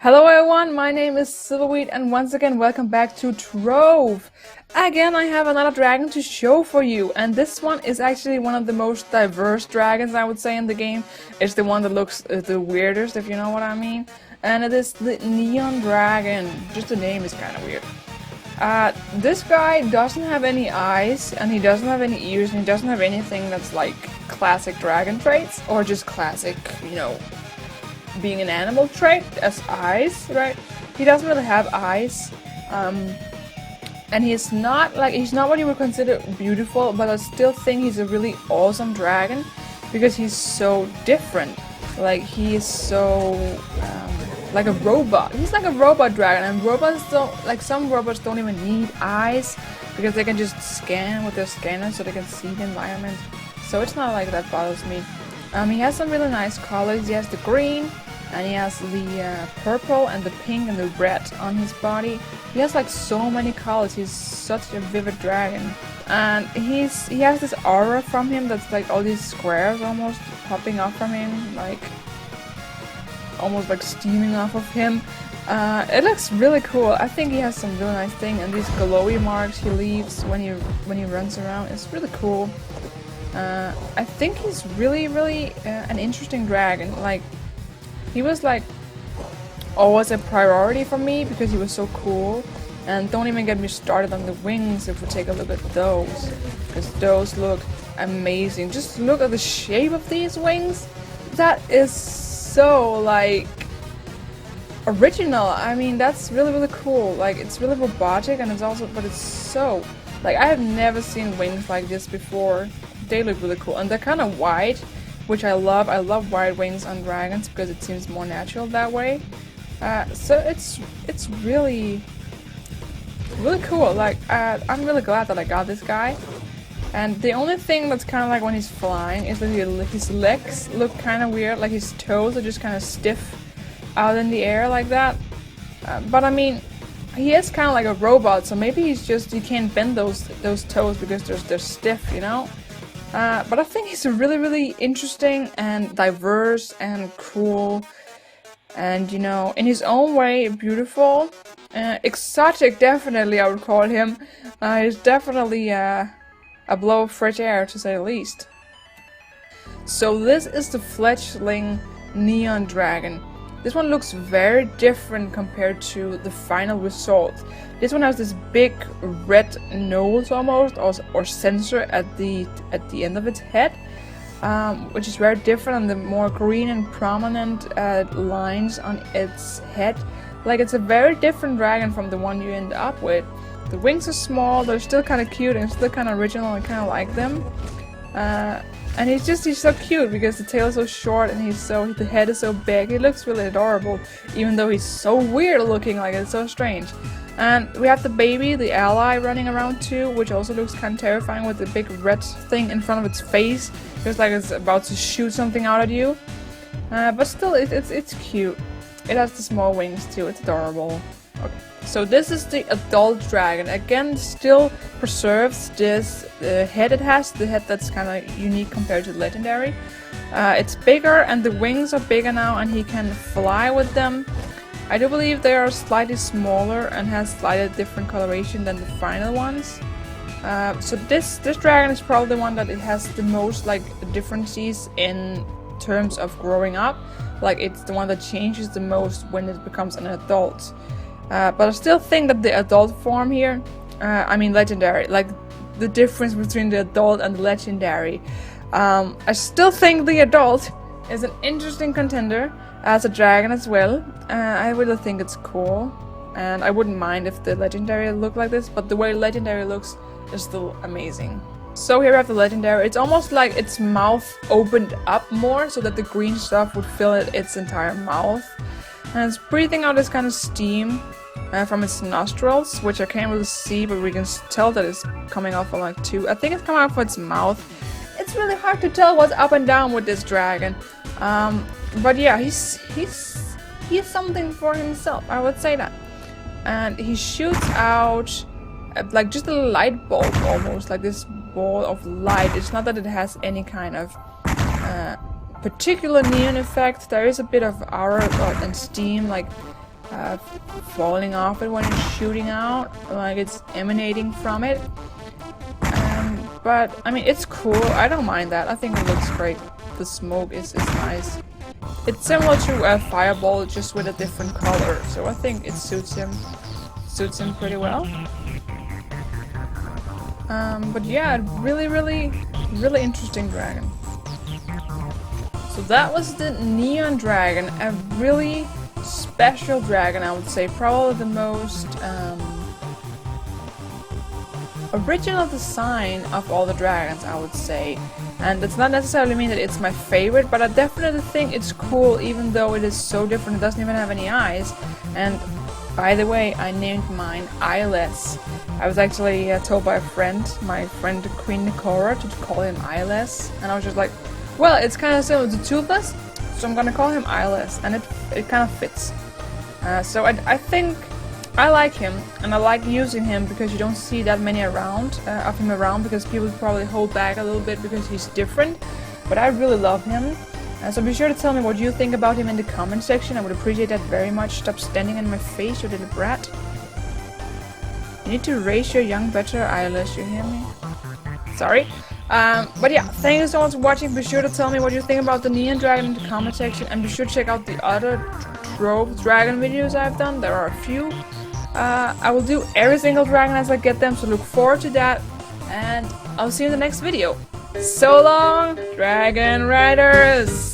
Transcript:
Hello everyone, my name is Silverweed and once again welcome back to Trove. Again I have another dragon to show for you, and this one is actually one of the most diverse dragons I would say in the game. It's the one that looks the weirdest, if you know what I mean. And it is the Neon Dragon. Just the name is kind of weird. This guy doesn't have any eyes, and he doesn't have any ears, and he doesn't have anything that's like classic dragon traits, or just classic, being an animal trait as eyes, right? He doesn't really have eyes, and he's not what you would consider beautiful, but I still think he's a really awesome dragon because he's so different. Like he is so like a robot. He's like a robot dragon, and robots don't some robots don't even need eyes because they can just scan with their scanner so they can see the environment. So it's not like that bothers me. He has some really nice colors. He has the green, and he has the purple and the pink and the red on his body. He has like so many colors. He's such a vivid dragon, and he has this aura from him that's like all these squares almost popping off from him, like almost like steaming off of him. It looks really cool. I think he has some really nice thing, and these glowy marks he leaves when he runs around. It's really cool. I think he's really an interesting dragon. Like, he was like always a priority for me because he was so cool. And don't even get me started on the wings if we take a look at those, because those look amazing. Just look at the shape of these wings. That is so like original. I mean, that's really cool. Like, it's really robotic, and but it's so like, I have never seen wings like this before. They look really cool, and they're kind of wide, which I love. I love wide wings on dragons because it seems more natural that way. So it's really cool. Like, I'm really glad that I got this guy. And the only thing that's kind of like when he's flying is that his legs look kind of weird. Like his toes are just kind of stiff out in the air like that. But I mean, he is kind of like a robot, so maybe he can't bend those toes because they're stiff, you know. But I think he's really interesting and diverse and cool, and in his own way beautiful. Exotic, definitely I would call him. He's definitely a blow of fresh air, to say the least. So this is the fledgling Neon Dragon. This one looks very different compared to the final result. This one has this big red nose almost, or sensor at the end of its head, which is very different, and the more green and prominent lines on its head. Like, it's a very different dragon from the one you end up with. The wings are small, they're still kind of cute and still kind of original, and kind of like them. And he's so cute because the tail is so short and the head is so big. He looks really adorable, even though he's so weird looking. Like, it's so strange. And we have the baby, the ally, running around too, which also looks kind of terrifying with the big red thing in front of its face. Looks like it's about to shoot something out at you. But still, it's cute. It has the small wings too. It's adorable. Okay. So this is the adult dragon. Again, still preserves this head it has, the head that's kind of unique compared to the legendary. It's bigger, and the wings are bigger now, and he can fly with them. I do believe they are slightly smaller and has slightly different coloration than the final ones. So this dragon is probably the one that it has the most like differences in terms of growing up. Like, it's the one that changes the most when it becomes an adult. But I still think that the adult form here, I mean legendary, like the difference between the adult and the legendary. I still think the adult is an interesting contender as a dragon as well. I really think it's cool, and I wouldn't mind if the legendary looked like this, but the way legendary looks is still amazing. So here we have the legendary. It's almost like its mouth opened up more so that the green stuff would fill its entire mouth. And it's breathing out this kind of steam from its nostrils, which I can't really see, but we can tell that it's coming off of like two. I think it's coming off of its mouth. It's really hard to tell what's up and down with this dragon. But yeah, he's something for himself, I would say that. And he shoots out like just a light bulb, almost like this ball of light. It's not that it has any kind of particular neon effect. There is a bit of aura and steam, like falling off it when it's shooting out, like it's emanating from it. But I mean, it's cool. I don't mind that. I think it looks great. The smoke is nice. It's similar to a fireball, just with a different color. So I think it suits him pretty well. But yeah, really interesting dragon. So that was the Neon Dragon, a really special dragon, I would say. Probably the most original design of all the dragons, I would say. And does not necessarily mean that it's my favorite, but I definitely think it's cool, even though it is so different. It doesn't even have any eyes. And by the way, I named mine Eyeless. I was actually told by a friend, my friend Queen Nicora, to call him Eyeless. And I was just like, well, it's kind of similar to Toothless, so I'm gonna call him Eyeless. And it kind of fits. So I think I like him, and I like using him because you don't see that many of him around, because people probably hold back a little bit because he's different. But I really love him. So be sure to tell me what you think about him in the comment section. I would appreciate that very much. Stop standing in my face, you little brat. You need to raise your young better eyelash, you hear me? Sorry. But yeah, thank you so much for watching. Be sure to tell me what you think about the Neon Dragon in the comment section, and be sure to check out the other Trove dragon videos I've done. There are a few. I will do every single dragon as I get them, so look forward to that, and I'll see you in the next video. So long, Dragon Riders!